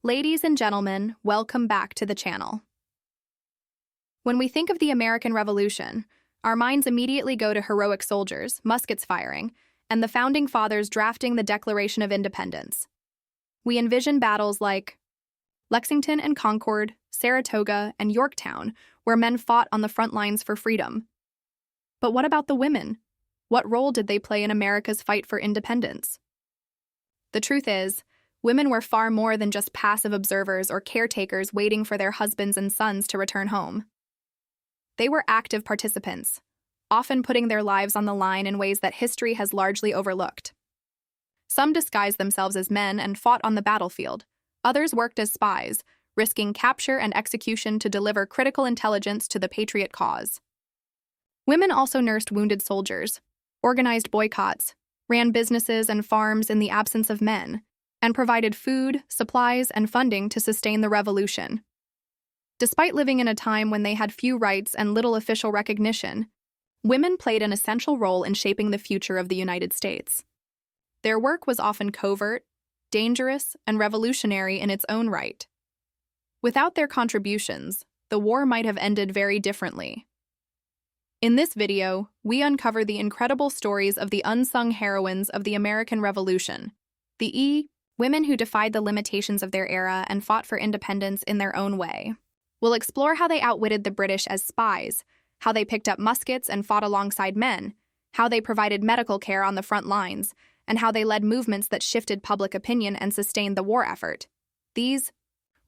Ladies and gentlemen, welcome back to the channel. When we think of the American Revolution, our minds immediately go to heroic soldiers, muskets firing, and the Founding Fathers drafting the Declaration of Independence. We envision battles like Lexington and Concord, Saratoga, and Yorktown, where men fought on the front lines for freedom. But what about the women? What role did they play in America's fight for independence? The truth is, women were far more than just passive observers or caretakers waiting for their husbands and sons to return home. They were active participants, often putting their lives on the line in ways that history has largely overlooked. Some disguised themselves as men and fought on the battlefield. Others worked as spies, risking capture and execution to deliver critical intelligence to the patriot cause. Women also nursed wounded soldiers, organized boycotts, ran businesses and farms in the absence of men, and provided food, supplies, and funding to sustain the revolution. Despite living in a time when they had few rights and little official recognition, women played an essential role in shaping the future of the United States. Their work was often covert, dangerous, and revolutionary in its own right. Without their contributions, the war might have ended very differently. In this video, we uncover the incredible stories of the unsung heroines of the American Revolution, the women who defied the limitations of their era and fought for independence in their own way. We'll explore how they outwitted the British as spies, how they picked up muskets and fought alongside men, how they provided medical care on the front lines, and how they led movements that shifted public opinion and sustained the war effort. These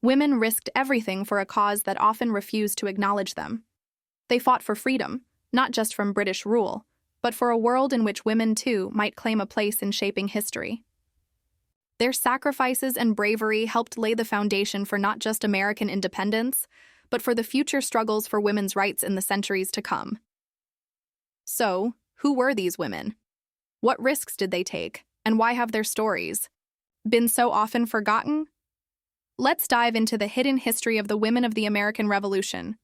women risked everything for a cause that often refused to acknowledge them. They fought for freedom, not just from British rule, but for a world in which women, too, might claim a place in shaping history. Their sacrifices and bravery helped lay the foundation for not just American independence, but for the future struggles for women's rights in the centuries to come. So, who were these women? What risks did they take, and why have their stories been so often forgotten? Let's dive into the hidden history of the women of the American Revolution,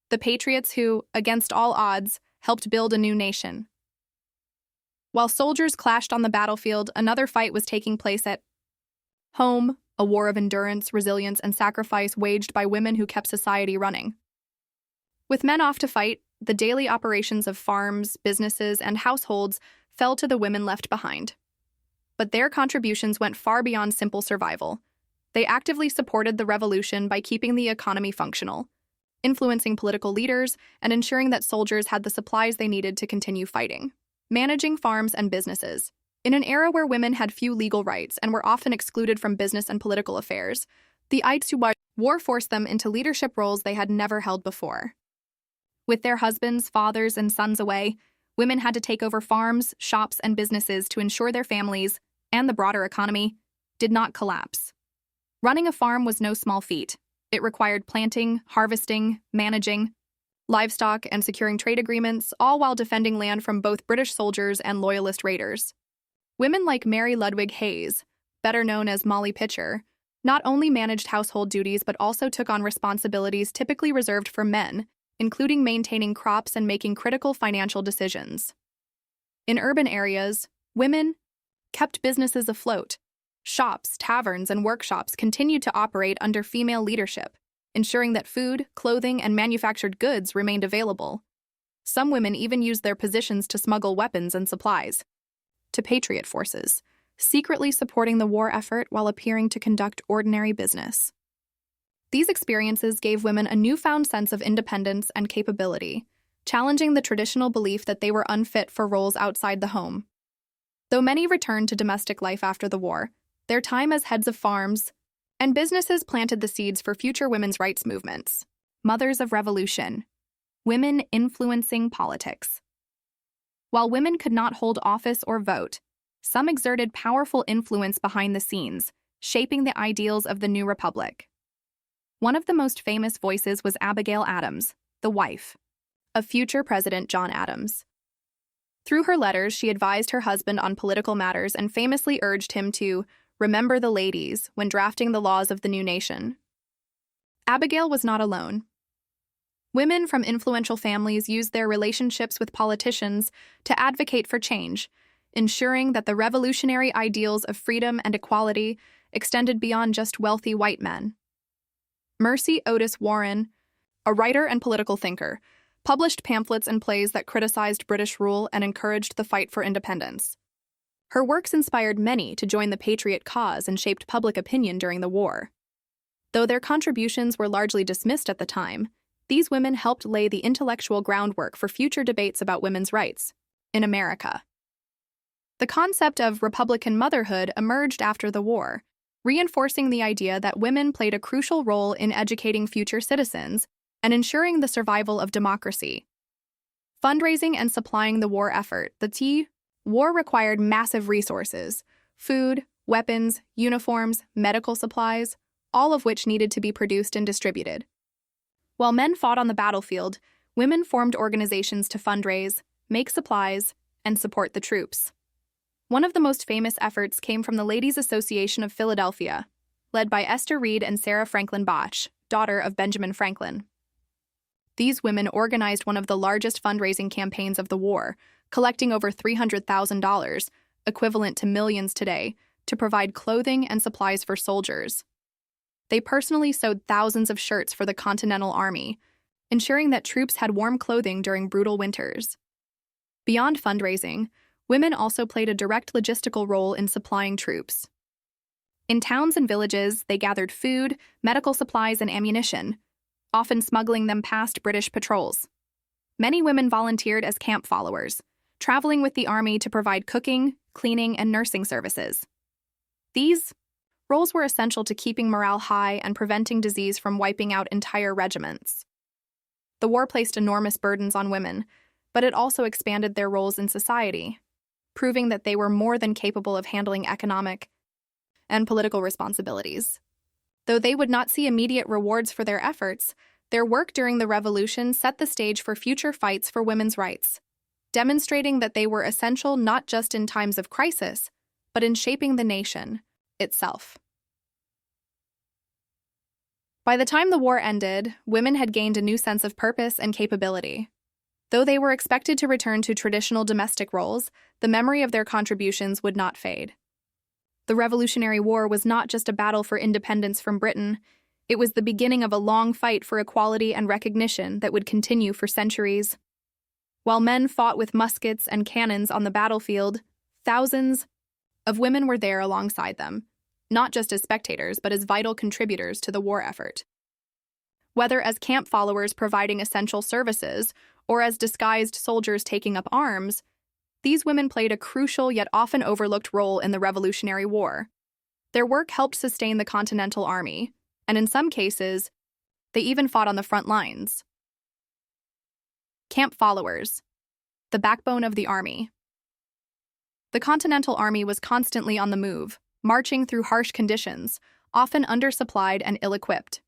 the patriots who, against all odds, helped build a new nation. While soldiers clashed on the battlefield, another fight was taking place at home, a war of endurance, resilience, and sacrifice waged by women who kept society running. With men off to fight, the daily operations of farms, businesses, and households fell to the women left behind. But their contributions went far beyond simple survival. They actively supported the revolution by keeping the economy functional, influencing political leaders, and ensuring that soldiers had the supplies they needed to continue fighting. Managing farms and businesses. In an era where women had few legal rights and were often excluded from business and political affairs, the war forced them into leadership roles they had never held before. With their husbands, fathers, and sons away, women had to take over farms, shops, and businesses to ensure their families, and the broader economy, did not collapse. Running a farm was no small feat. It required planting, harvesting, managing livestock, and securing trade agreements, all while defending land from both British soldiers and Loyalist raiders. Women like Mary Ludwig Hayes, better known as Molly Pitcher, not only managed household duties but also took on responsibilities typically reserved for men, including maintaining crops and making critical financial decisions. In urban areas, women kept businesses afloat. Shops, taverns, and workshops continued to operate under female leadership, ensuring that food, clothing, and manufactured goods remained available. Some women even used their positions to smuggle weapons and supplies to patriot forces, secretly supporting the war effort while appearing to conduct ordinary business. These experiences gave women a newfound sense of independence and capability, challenging the traditional belief that they were unfit for roles outside the home. Though many returned to domestic life after the war, their time as heads of farms and businesses planted the seeds for future women's rights movements. Mothers of Revolution. Women influencing politics. While women could not hold office or vote, some exerted powerful influence behind the scenes, shaping the ideals of the new republic. One of the most famous voices was Abigail Adams, the wife of future President John Adams. Through her letters, she advised her husband on political matters and famously urged him to remember the ladies when drafting the laws of the new nation. Abigail was not alone. Women from influential families used their relationships with politicians to advocate for change, ensuring that the revolutionary ideals of freedom and equality extended beyond just wealthy white men. Mercy Otis Warren, a writer and political thinker, published pamphlets and plays that criticized British rule and encouraged the fight for independence. Her works inspired many to join the patriot cause and shaped public opinion during the war. Though their contributions were largely dismissed at the time, these women helped lay the intellectual groundwork for future debates about women's rights in America. The concept of Republican motherhood emerged after the war, reinforcing the idea that women played a crucial role in educating future citizens and ensuring the survival of democracy. Fundraising and supplying the war effort. The war required massive resources: food, weapons, uniforms, medical supplies, all of which needed to be produced and distributed. While men fought on the battlefield, women formed organizations to fundraise, make supplies, and support the troops. One of the most famous efforts came from the Ladies' Association of Philadelphia, led by Esther Reed and Sarah Franklin Botch, daughter of Benjamin Franklin. These women organized one of the largest fundraising campaigns of the war, collecting over $300,000, equivalent to millions today, to provide clothing and supplies for soldiers. They personally sewed thousands of shirts for the Continental Army, ensuring that troops had warm clothing during brutal winters. Beyond fundraising, women also played a direct logistical role in supplying troops. In towns and villages, they gathered food, medical supplies, and ammunition, often smuggling them past British patrols. Many women volunteered as camp followers, traveling with the army to provide cooking, cleaning, and nursing services. These roles were essential to keeping morale high and preventing disease from wiping out entire regiments. The war placed enormous burdens on women, but it also expanded their roles in society, proving that they were more than capable of handling economic and political responsibilities. Though they would not see immediate rewards for their efforts, their work during the Revolution set the stage for future fights for women's rights, demonstrating that they were essential not just in times of crisis, but in shaping the nation itself. By the time the war ended, women had gained a new sense of purpose and capability. Though they were expected to return to traditional domestic roles, the memory of their contributions would not fade. The Revolutionary War was not just a battle for independence from Britain, it was the beginning of a long fight for equality and recognition that would continue for centuries. While men fought with muskets and cannons on the battlefield, thousands of women were there alongside them, not just as spectators, but as vital contributors to the war effort. Whether as camp followers providing essential services or as disguised soldiers taking up arms, these women played a crucial yet often overlooked role in the Revolutionary War. Their work helped sustain the Continental Army, and in some cases, they even fought on the front lines. Camp followers, the backbone of the army. The Continental Army was constantly on the move, marching through harsh conditions, often undersupplied and ill-equipped.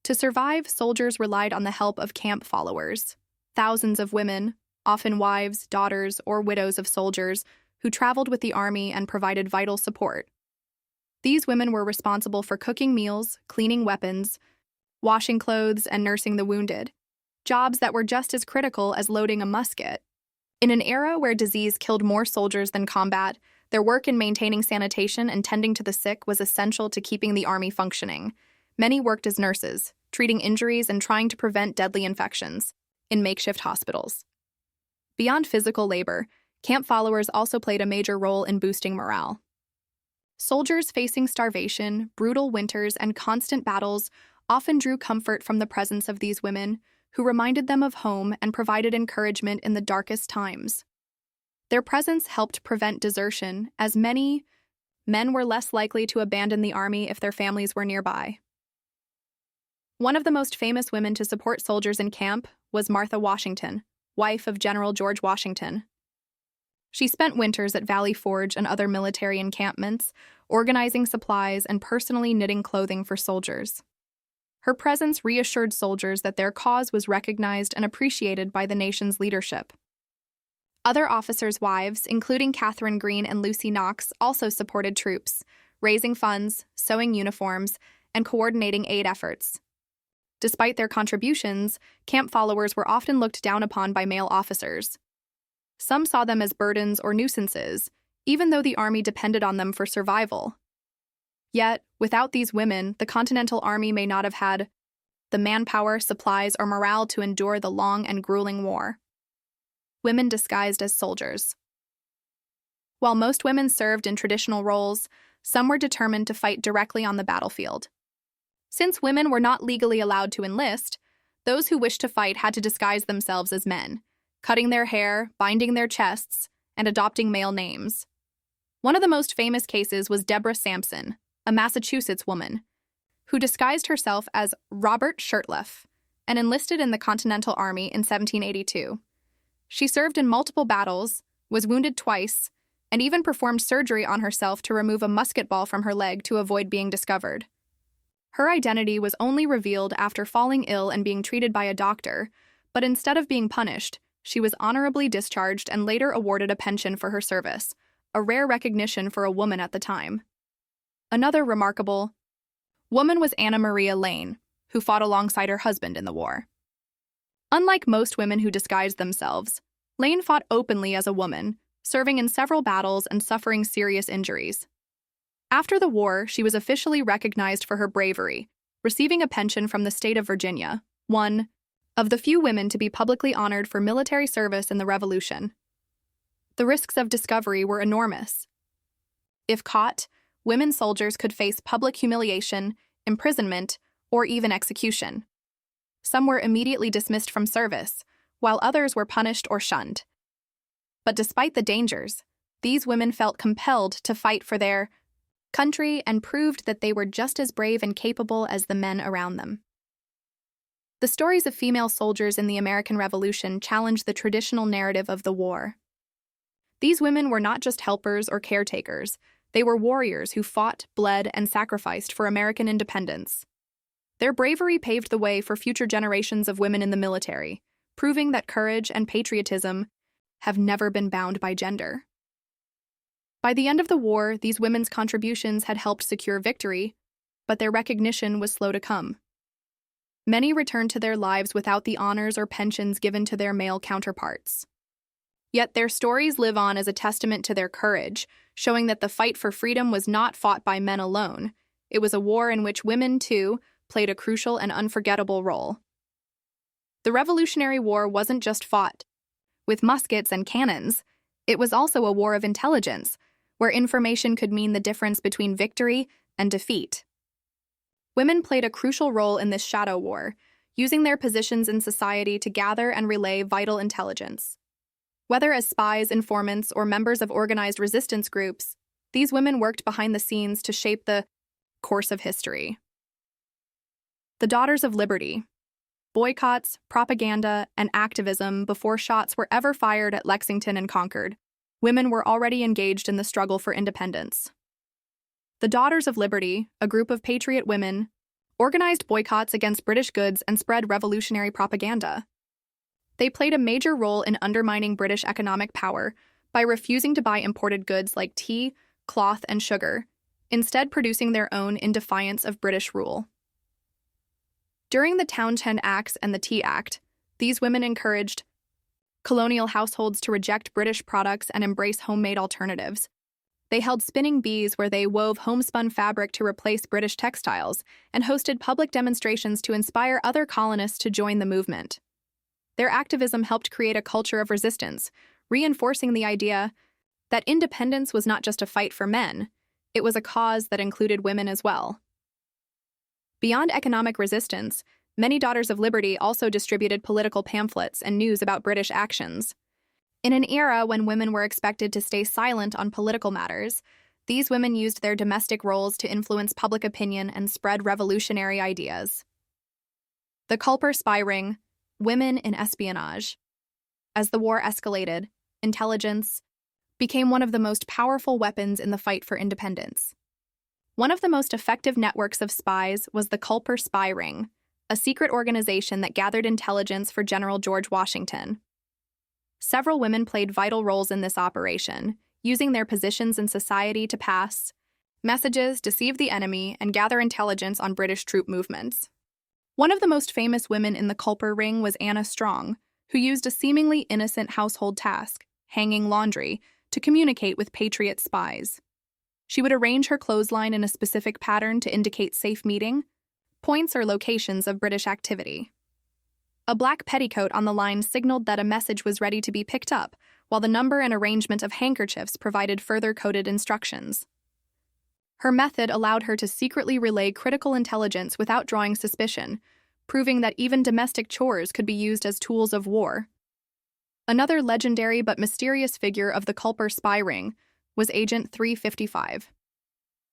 To survive, soldiers relied on the help of camp followers, thousands of women, often wives, daughters, or widows of soldiers, who traveled with the army and provided vital support. These women were responsible for cooking meals, cleaning weapons, washing clothes, and nursing the wounded, jobs that were just as critical as loading a musket. In an era where disease killed more soldiers than combat, their work in maintaining sanitation and tending to the sick was essential to keeping the army functioning. Many worked as nurses, treating injuries and trying to prevent deadly infections in makeshift hospitals. Beyond physical labor, camp followers also played a major role in boosting morale. Soldiers facing starvation, brutal winters, and constant battles often drew comfort from the presence of these women, who reminded them of home and provided encouragement in the darkest times. Their presence helped prevent desertion, as many men were less likely to abandon the army if their families were nearby. One of the most famous women to support soldiers in camp was Martha Washington, wife of General George Washington. She spent winters at Valley Forge and other military encampments, organizing supplies and personally knitting clothing for soldiers. Her presence reassured soldiers that their cause was recognized and appreciated by the nation's leadership. Other officers' wives, including Catherine Greene and Lucy Knox, also supported troops, raising funds, sewing uniforms, and coordinating aid efforts. Despite their contributions, camp followers were often looked down upon by male officers. Some saw them as burdens or nuisances, even though the army depended on them for survival. Yet, without these women, the Continental Army may not have had the manpower, supplies, or morale to endure the long and grueling war. Women disguised as soldiers. While most women served in traditional roles, some were determined to fight directly on the battlefield. Since women were not legally allowed to enlist, those who wished to fight had to disguise themselves as men, cutting their hair, binding their chests, and adopting male names. One of the most famous cases was Deborah Sampson, a Massachusetts woman, who disguised herself as Robert Shirtliff and enlisted in the Continental Army in 1782. She served in multiple battles, was wounded twice, and even performed surgery on herself to remove a musket ball from her leg to avoid being discovered. Her identity was only revealed after falling ill and being treated by a doctor, but instead of being punished, she was honorably discharged and later awarded a pension for her service, a rare recognition for a woman at the time. Another remarkable woman was Anna Maria Lane, who fought alongside her husband in the war. Unlike most women who disguised themselves, Lane fought openly as a woman, serving in several battles and suffering serious injuries. After the war, she was officially recognized for her bravery, receiving a pension from the state of Virginia, one of the few women to be publicly honored for military service in the Revolution. The risks of discovery were enormous. If caught, women soldiers could face public humiliation, imprisonment, or even execution. Some were immediately dismissed from service, while others were punished or shunned. But despite the dangers, these women felt compelled to fight for their country and proved that they were just as brave and capable as the men around them. The stories of female soldiers in the American Revolution challenged the traditional narrative of the war. These women were not just helpers or caretakers, they were warriors who fought, bled, and sacrificed for American independence. Their bravery paved the way for future generations of women in the military, proving that courage and patriotism have never been bound by gender. By the end of the war, these women's contributions had helped secure victory, but their recognition was slow to come. Many returned to their lives without the honors or pensions given to their male counterparts. Yet their stories live on as a testament to their courage, showing that the fight for freedom was not fought by men alone. It was a war in which women, too, played a crucial and unforgettable role. The Revolutionary War wasn't just fought with muskets and cannons. It was also a war of intelligence, where information could mean the difference between victory and defeat. Women played a crucial role in this shadow war, using their positions in society to gather and relay vital intelligence. Whether as spies, informants, or members of organized resistance groups, these women worked behind the scenes to shape the course of history. The Daughters of Liberty. Boycotts, propaganda, and activism before shots were ever fired at Lexington and Concord. Women were already engaged in the struggle for independence. The Daughters of Liberty, a group of patriot women, organized boycotts against British goods and spread revolutionary propaganda. They played a major role in undermining British economic power by refusing to buy imported goods like tea, cloth, and sugar, instead producing their own in defiance of British rule. During the Townshend Acts and the Tea Act, these women encouraged colonial households to reject British products and embrace homemade alternatives. They held spinning bees where they wove homespun fabric to replace British textiles and hosted public demonstrations to inspire other colonists to join the movement. Their activism helped create a culture of resistance, reinforcing the idea that independence was not just a fight for men, it was a cause that included women as well. Beyond economic resistance, many Daughters of Liberty also distributed political pamphlets and news about British actions. In an era when women were expected to stay silent on political matters, these women used their domestic roles to influence public opinion and spread revolutionary ideas. The Culper Spy Ring, women in espionage. As the war escalated, intelligence became one of the most powerful weapons in the fight for independence. One of the most effective networks of spies was the Culper Spy Ring, a secret organization that gathered intelligence for General George Washington. Several women played vital roles in this operation, using their positions in society to pass messages, deceive the enemy, and gather intelligence on British troop movements. One of the most famous women in the Culper Ring was Anna Strong, who used a seemingly innocent household task, hanging laundry, to communicate with Patriot spies. She would arrange her clothesline in a specific pattern to indicate safe meeting, points or locations of British activity. A black petticoat on the line signaled that a message was ready to be picked up, while the number and arrangement of handkerchiefs provided further coded instructions. Her method allowed her to secretly relay critical intelligence without drawing suspicion, proving that even domestic chores could be used as tools of war. Another legendary but mysterious figure of the Culper spy ring was Agent 355.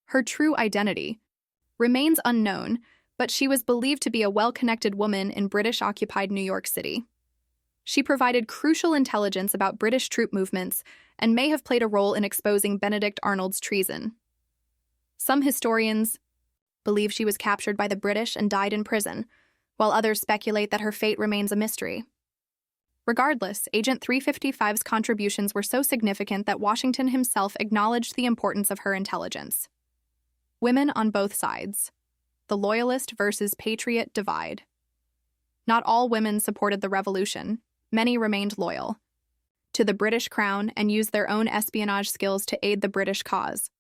Her true identity remains unknown, but she was believed to be a well-connected woman in British-occupied New York City. She provided crucial intelligence about British troop movements and may have played a role in exposing Benedict Arnold's treason. Some historians believe she was captured by the British and died in prison, while others speculate that her fate remains a mystery. Regardless, Agent 355's contributions were so significant that Washington himself acknowledged the importance of her intelligence. Women on both sides. The Loyalist versus Patriot divide. Not all women supported the revolution. Many remained loyal to the British Crown and used their own espionage skills to aid the British cause.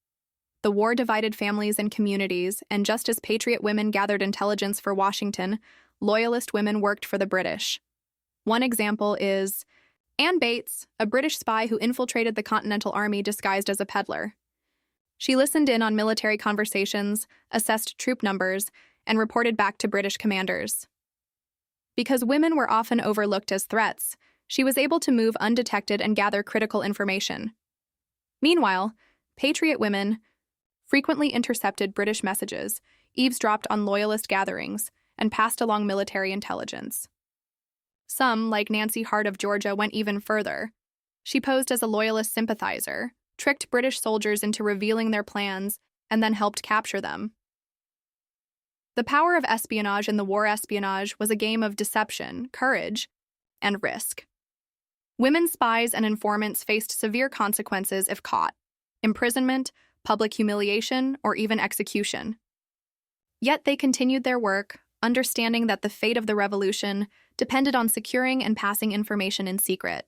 The war divided families and communities, and just as Patriot women gathered intelligence for Washington, Loyalist women worked for the British. One example is Anne Bates, a British spy who infiltrated the Continental Army disguised as a peddler. She listened in on military conversations, assessed troop numbers, and reported back to British commanders. Because women were often overlooked as threats, she was able to move undetected and gather critical information. Meanwhile, Patriot women frequently intercepted British messages, eavesdropped on Loyalist gatherings, and passed along military intelligence. Some, like Nancy Hart of Georgia, went even further. She posed as a Loyalist sympathizer, tricked British soldiers into revealing their plans, and then helped capture them. The power of espionage in the war espionage was a game of deception, courage, and risk. Women spies and informants faced severe consequences if caught: imprisonment, public humiliation, or even execution. Yet they continued their work, understanding that the fate of the revolution depended on securing and passing information in secret.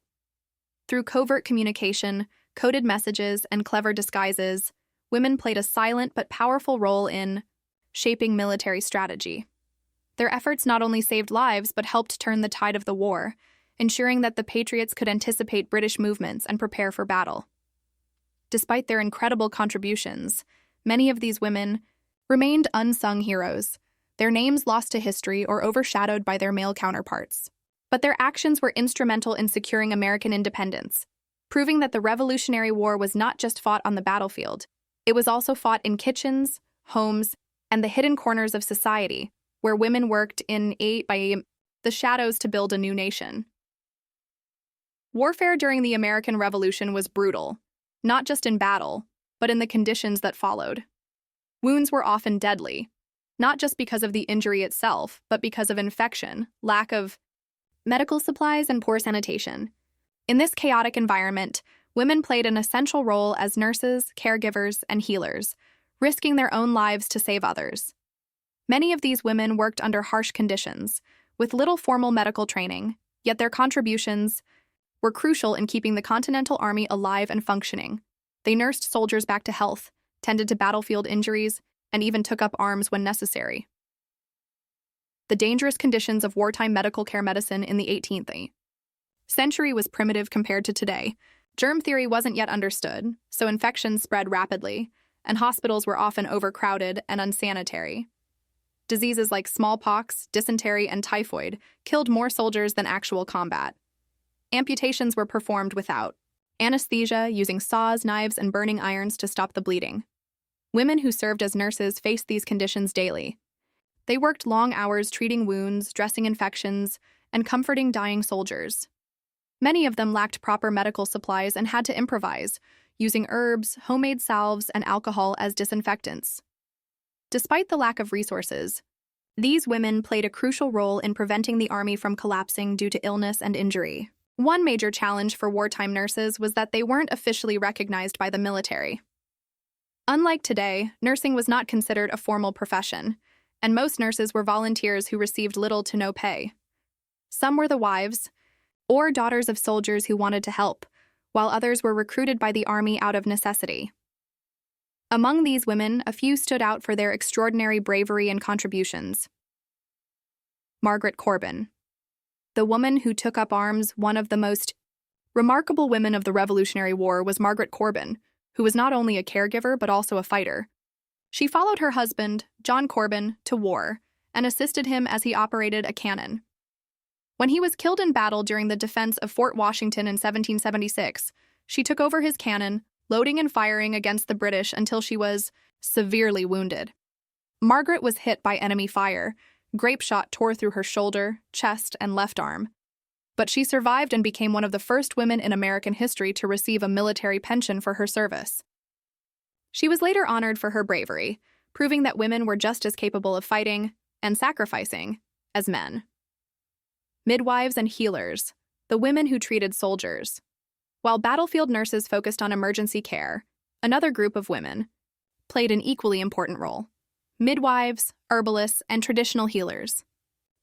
Through covert communication, coded messages, and clever disguises, women played a silent but powerful role in shaping military strategy. Their efforts not only saved lives but helped turn the tide of the war, ensuring that the Patriots could anticipate British movements and prepare for battle. Despite their incredible contributions, many of these women remained unsung heroes, their names lost to history or overshadowed by their male counterparts. But their actions were instrumental in securing American independence, proving that the Revolutionary War was not just fought on the battlefield. It was also fought in kitchens, homes, and the hidden corners of society, where women worked in the shadows to build a new nation. Warfare during the American Revolution was brutal, not just in battle, but in the conditions that followed. Wounds were often deadly, not just because of the injury itself, but because of infection, lack of medical supplies, and poor sanitation. In this chaotic environment, women played an essential role as nurses, caregivers, and healers, risking their own lives to save others. Many of these women worked under harsh conditions, with little formal medical training, yet their contributions were crucial in keeping the Continental Army alive and functioning. They nursed soldiers back to health, tended to battlefield injuries, and even took up arms when necessary. The dangerous conditions of wartime medical care medicine in the 18th century was primitive compared to today. Germ theory wasn't yet understood, so infections spread rapidly, and hospitals were often overcrowded and unsanitary. Diseases like smallpox, dysentery, and typhoid killed more soldiers than actual combat. Amputations were performed without anesthesia, using saws, knives, and burning irons to stop the bleeding. Women who served as nurses faced these conditions daily. They worked long hours treating wounds, dressing infections, and comforting dying soldiers. Many of them lacked proper medical supplies and had to improvise, using herbs, homemade salves, and alcohol as disinfectants. Despite the lack of resources, these women played a crucial role in preventing the army from collapsing due to illness and injury. One major challenge for wartime nurses was that they weren't officially recognized by the military. Unlike today, nursing was not considered a formal profession, and most nurses were volunteers who received little to no pay. Some were the wives or daughters of soldiers who wanted to help, while others were recruited by the army out of necessity. Among these women, a few stood out for their extraordinary bravery and contributions. Margaret Corbin. The woman who took up arms, one of the most remarkable women of the Revolutionary War, was Margaret Corbin, who was not only a caregiver but also a fighter. She followed her husband, John Corbin, to war and assisted him as he operated a cannon. When he was killed in battle during the defense of Fort Washington in 1776, she took over his cannon, loading and firing against the British until she was severely wounded. Margaret was hit by enemy fire. Grape shot tore through her shoulder, chest, and left arm. But she survived and became one of the first women in American history to receive a military pension for her service. She was later honored for her bravery, proving that women were just as capable of fighting and sacrificing as men. Midwives and healers, the women who treated soldiers. While battlefield nurses focused on emergency care, another group of women played an equally important role: midwives, herbalists, and traditional healers.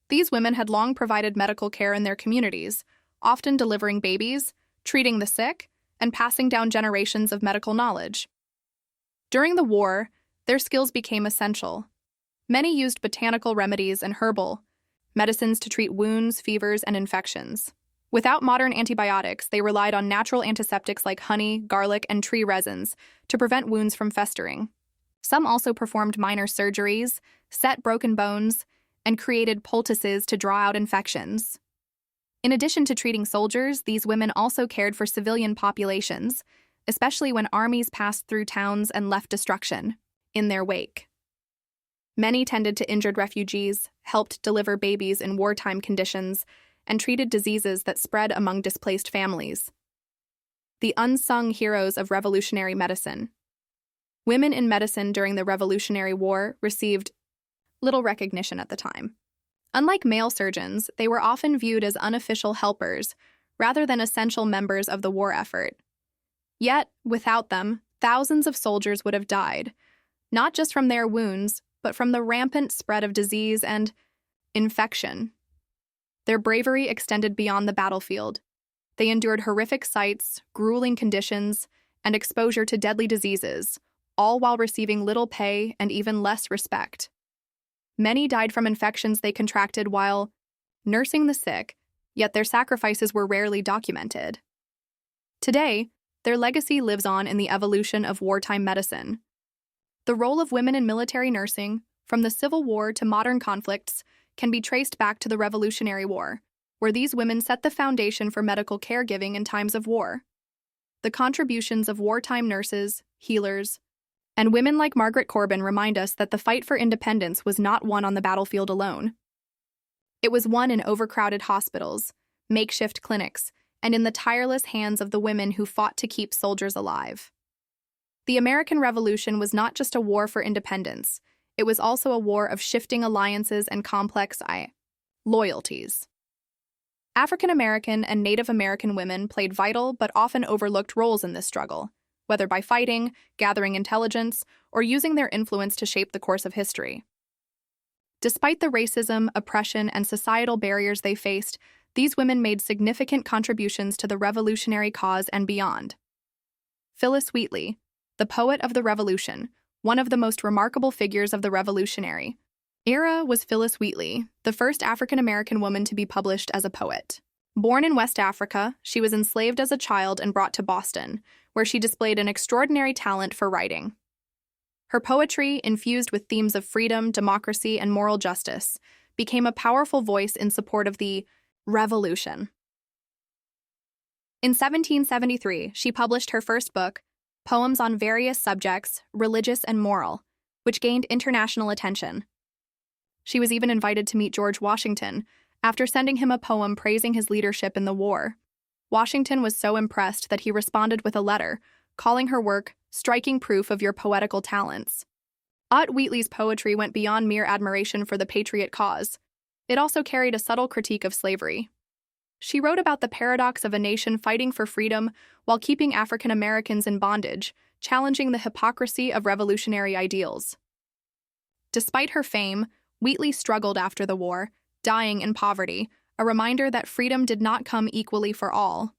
These women had long provided medical care in their communities, often delivering babies, treating the sick, and passing down generations of medical knowledge. During the war, their skills became essential. Many used botanical remedies and herbal medicines to treat wounds, fevers, and infections. Without modern antibiotics, they relied on natural antiseptics like honey, garlic, and tree resins to prevent wounds from festering. Some also performed minor surgeries, set broken bones, and created poultices to draw out infections. In addition to treating soldiers, these women also cared for civilian populations, especially when armies passed through towns and left destruction in their wake. Many tended to injured refugees, helped deliver babies in wartime conditions, and treated diseases that spread among displaced families. The unsung heroes of revolutionary medicine. Women in medicine during the Revolutionary War received little recognition at the time. Unlike male surgeons, they were often viewed as unofficial helpers rather than essential members of the war effort. Yet, without them, thousands of soldiers would have died, not just from their wounds, but from the rampant spread of disease and infection. Their bravery extended beyond the battlefield. They endured horrific sights, grueling conditions, and exposure to deadly diseases, all while receiving little pay and even less respect. Many died from infections they contracted while nursing the sick, yet their sacrifices were rarely documented. Today, their legacy lives on in the evolution of wartime medicine. The role of women in military nursing, from the Civil War to modern conflicts, can be traced back to the Revolutionary War, where these women set the foundation for medical caregiving in times of war. The contributions of wartime nurses, healers, and women like Margaret Corbin remind us that the fight for independence was not won on the battlefield alone. It was won in overcrowded hospitals, makeshift clinics, and in the tireless hands of the women who fought to keep soldiers alive. The American Revolution was not just a war for independence, it was also a war of shifting alliances and complex loyalties. African American and Native American women played vital but often overlooked roles in this struggle, whether by fighting, gathering intelligence, or using their influence to shape the course of history. Despite the racism, oppression, and societal barriers they faced, these women made significant contributions to the revolutionary cause and beyond. Phyllis Wheatley, the poet of the Revolution, one of the most remarkable figures of the Revolutionary era, was Phyllis Wheatley, the first African-American woman to be published as a poet. Born in West Africa, she was enslaved as a child and brought to Boston, where she displayed an extraordinary talent for writing. Her poetry, infused with themes of freedom, democracy, and moral justice, became a powerful voice in support of the Revolution. In 1773, she published her first book, Poems on Various Subjects, Religious and Moral, which gained international attention. She was even invited to meet George Washington after sending him a poem praising his leadership in the war. Washington was so impressed that he responded with a letter, calling her work striking proof of your poetical talents. Wheatley's poetry went beyond mere admiration for the patriot cause. It also carried a subtle critique of slavery. She wrote about the paradox of a nation fighting for freedom while keeping African Americans in bondage, challenging the hypocrisy of revolutionary ideals. Despite her fame, Wheatley struggled after the war, dying in poverty, a reminder that freedom did not come equally for all.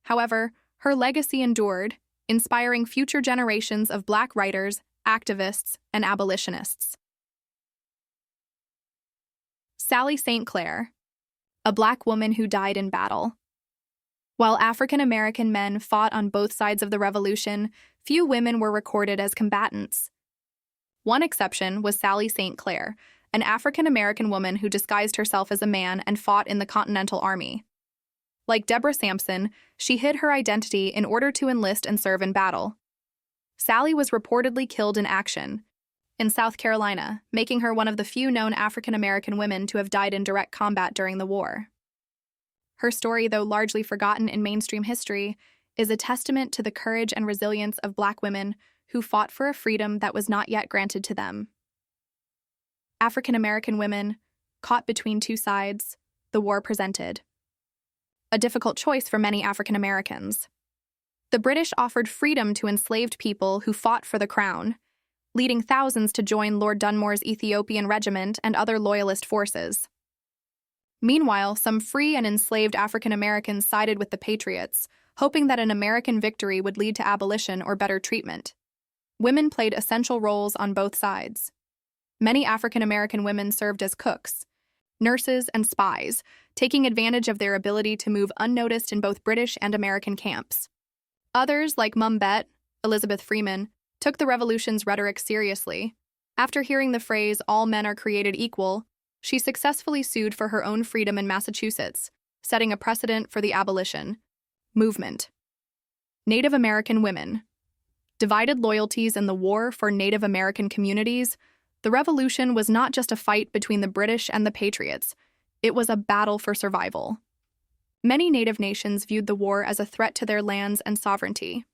However, her legacy endured, inspiring future generations of Black writers, activists, and abolitionists. Sally St. Clair, a Black woman who died in battle. While African American men fought on both sides of the Revolution, few women were recorded as combatants. One exception was Sally St. Clair, an African American woman who disguised herself as a man and fought in the Continental Army. Like Deborah Sampson, she hid her identity in order to enlist and serve in battle. Sally was reportedly killed in action in South Carolina, making her one of the few known African American women to have died in direct combat during the war. Her story, though largely forgotten in mainstream history, is a testament to the courage and resilience of Black women who fought for a freedom that was not yet granted to them. African American women, caught between two sides, the war presented a difficult choice for many African Americans. The British offered freedom to enslaved people who fought for the crown, leading thousands to join Lord Dunmore's Ethiopian Regiment and other loyalist forces. Meanwhile, some free and enslaved African Americans sided with the patriots, hoping that an American victory would lead to abolition or better treatment. Women played essential roles on both sides. Many African American women served as cooks, nurses, and spies, taking advantage of their ability to move unnoticed in both British and American camps. Others, like Mum Bet, Elizabeth Freeman, took the Revolution's rhetoric seriously. After hearing the phrase, "all men are created equal," she successfully sued for her own freedom in Massachusetts, setting a precedent for the abolition movement. Native American women. Divided loyalties in the war for Native American communities, the Revolution was not just a fight between the British and the Patriots, it was a battle for survival. Many Native nations viewed the war as a threat to their lands and sovereignty.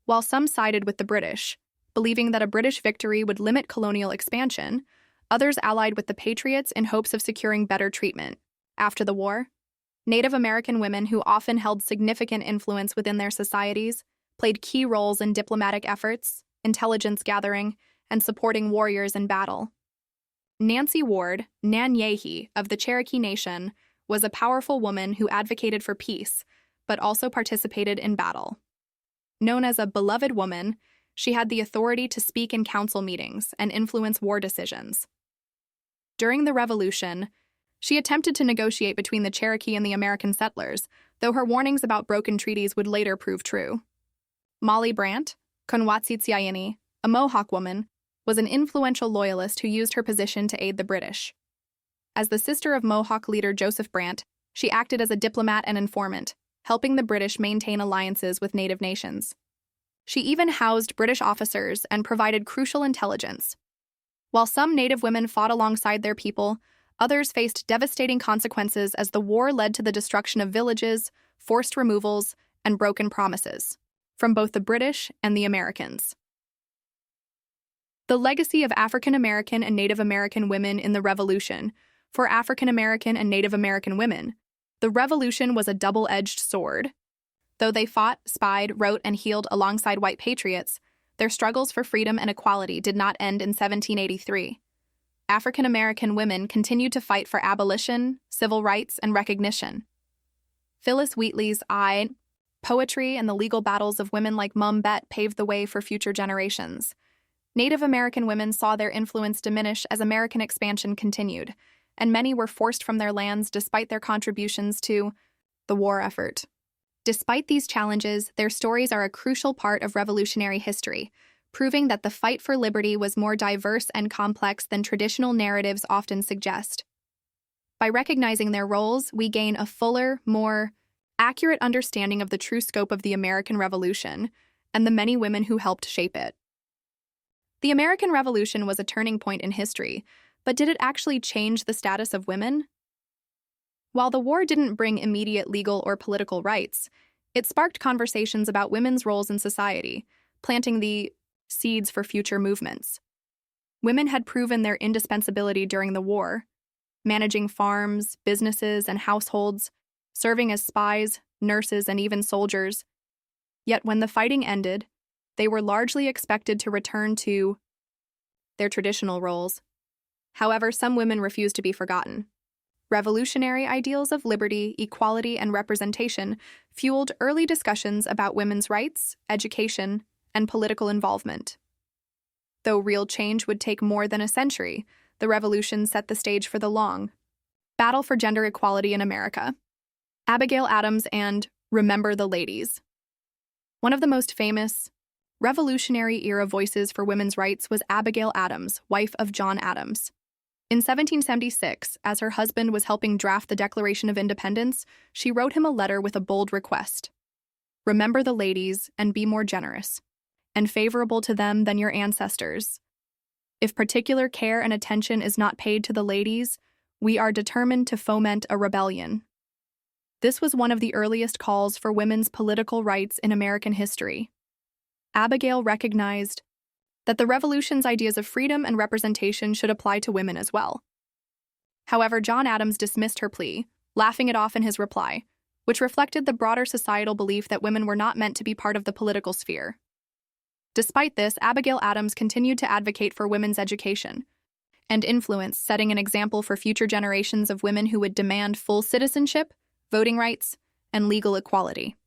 While some sided with the British, believing that a British victory would limit colonial expansion, others allied with the Patriots in hopes of securing better treatment. After the war, Native American women, who often held significant influence within their societies, played key roles in diplomatic efforts, intelligence gathering, and supporting warriors in battle. Nancy Ward, Nan Yehi, of the Cherokee Nation, was a powerful woman who advocated for peace, but also participated in battle. Known as a beloved woman, she had the authority to speak in council meetings and influence war decisions. During the Revolution, she attempted to negotiate between the Cherokee and the American settlers, though her warnings about broken treaties would later prove true. Molly Brant, Konwatsitsiayini, a Mohawk woman, was an influential loyalist who used her position to aid the British. As the sister of Mohawk leader Joseph Brant, she acted as a diplomat and informant, helping the British maintain alliances with native nations. She even housed British officers and provided crucial intelligence. While some native women fought alongside their people, others faced devastating consequences as the war led to the destruction of villages, forced removals, and broken promises from both the British and the Americans. The legacy of African American and Native American women in the Revolution. For African American and Native American women, the Revolution was a double-edged sword. Though they fought, spied, wrote, and healed alongside white patriots, their struggles for freedom and equality did not end in 1783. African American women continued to fight for abolition, civil rights, and recognition. Phyllis Wheatley's poetry and the legal battles of women like Mum Bet paved the way for future generations. Native American women saw their influence diminish as American expansion continued, and many were forced from their lands despite their contributions to the war effort. Despite these challenges, their stories are a crucial part of revolutionary history, proving that the fight for liberty was more diverse and complex than traditional narratives often suggest. By recognizing their roles, we gain a fuller, more accurate understanding of the true scope of the American Revolution and the many women who helped shape it. The American Revolution was a turning point in history, but did it actually change the status of women? While the war didn't bring immediate legal or political rights, it sparked conversations about women's roles in society, planting the seeds for future movements. Women had proven their indispensability during the war, managing farms, businesses, and households, serving as spies, nurses, and even soldiers. Yet when the fighting ended, they were largely expected to return to their traditional roles. However, some women refused to be forgotten. revolutionary ideals of liberty, equality, and representation fueled early discussions about women's rights, education, and political involvement. Though real change would take more than a century, the revolution set the stage for the long battle for gender equality in America. Abigail Adams and Remember the Ladies. One of the most famous Revolutionary-era voices for women's rights was Abigail Adams, wife of John Adams. In 1776, as her husband was helping draft the Declaration of Independence, she wrote him a letter with a bold request. Remember the ladies and be more generous and favorable to them than your ancestors. If particular care and attention is not paid to the ladies, we are determined to foment a rebellion. This was one of the earliest calls for women's political rights in American history. Abigail recognized that the Revolution's ideas of freedom and representation should apply to women as well. However, John Adams dismissed her plea, laughing it off in his reply, which reflected the broader societal belief that women were not meant to be part of the political sphere. Despite this, Abigail Adams continued to advocate for women's education and influence, setting an example for future generations of women who would demand full citizenship, voting rights, and legal equality.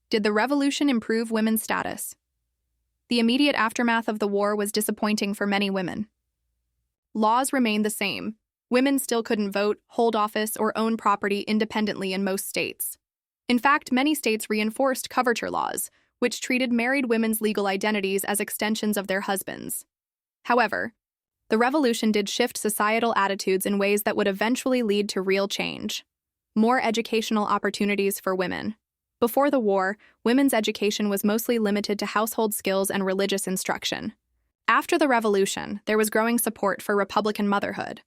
Did the revolution improve women's status? The immediate aftermath of the war was disappointing for many women. Laws remained the same. Women still couldn't vote, hold office, or own property independently in most states. In fact, many states reinforced coverture laws, which treated married women's legal identities as extensions of their husbands. However, the revolution did shift societal attitudes in ways that would eventually lead to real change. More educational opportunities for women. Before the war, women's education was mostly limited to household skills and religious instruction. After the revolution, there was growing support for Republican motherhood,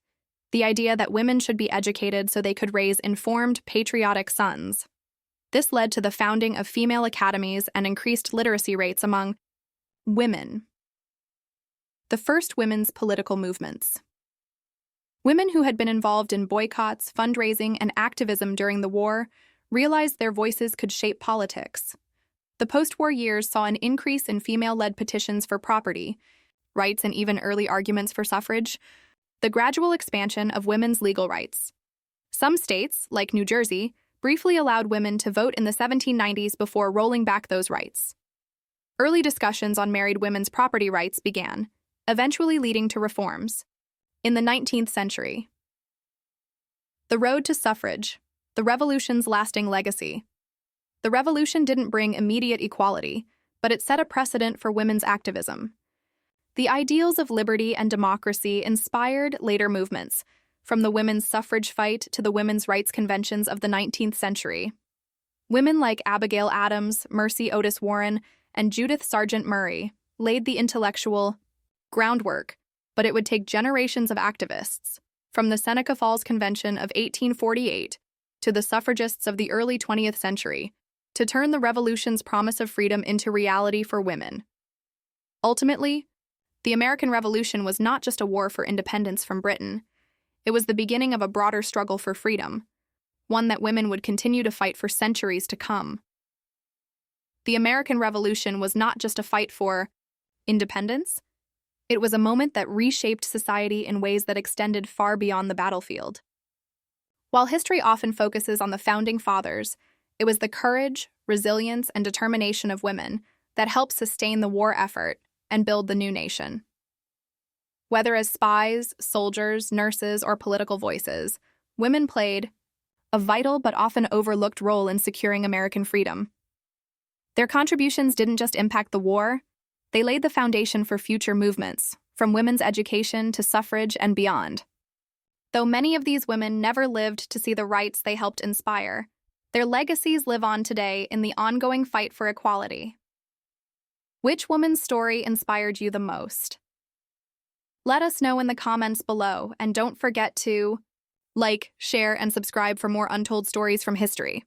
the idea that women should be educated so they could raise informed, patriotic sons. This led to the founding of female academies and increased literacy rates among women. The first women's political movements. Women who had been involved in boycotts, fundraising, and activism during the war realized their voices could shape politics. The post-war years saw an increase in female-led petitions for property rights and even early arguments for suffrage, the gradual expansion of women's legal rights. Some states, like New Jersey, briefly allowed women to vote in the 1790s before rolling back those rights. Early discussions on married women's property rights began, eventually leading to reforms. In the 19th century. The road to suffrage, the revolution's lasting legacy. The revolution didn't bring immediate equality, but it set a precedent for women's activism. The ideals of liberty and democracy inspired later movements, from the women's suffrage fight to the women's rights conventions of the 19th century. Women like Abigail Adams, Mercy Otis Warren, and Judith Sargent Murray laid the intellectual groundwork, but it would take generations of activists, from the Seneca Falls Convention of 1848 to the suffragists of the early 20th century, to turn the revolution's promise of freedom into reality for women. Ultimately, the American Revolution was not just a war for independence from Britain. It was the beginning of a broader struggle for freedom, one that women would continue to fight for centuries to come. The American Revolution was not just a fight for independence. It was a moment that reshaped society in ways that extended far beyond the battlefield. While history often focuses on the founding fathers, it was the courage, resilience, and determination of women that helped sustain the war effort and build the new nation. Whether as spies, soldiers, nurses, or political voices, women played a vital but often overlooked role in securing American freedom. Their contributions didn't just impact the war, they laid the foundation for future movements, from women's education to suffrage and beyond. Though many of these women never lived to see the rights they helped inspire, their legacies live on today in the ongoing fight for equality. Which woman's story inspired you the most? Let us know in the comments below, and don't forget to like, share, and subscribe for more untold stories from history.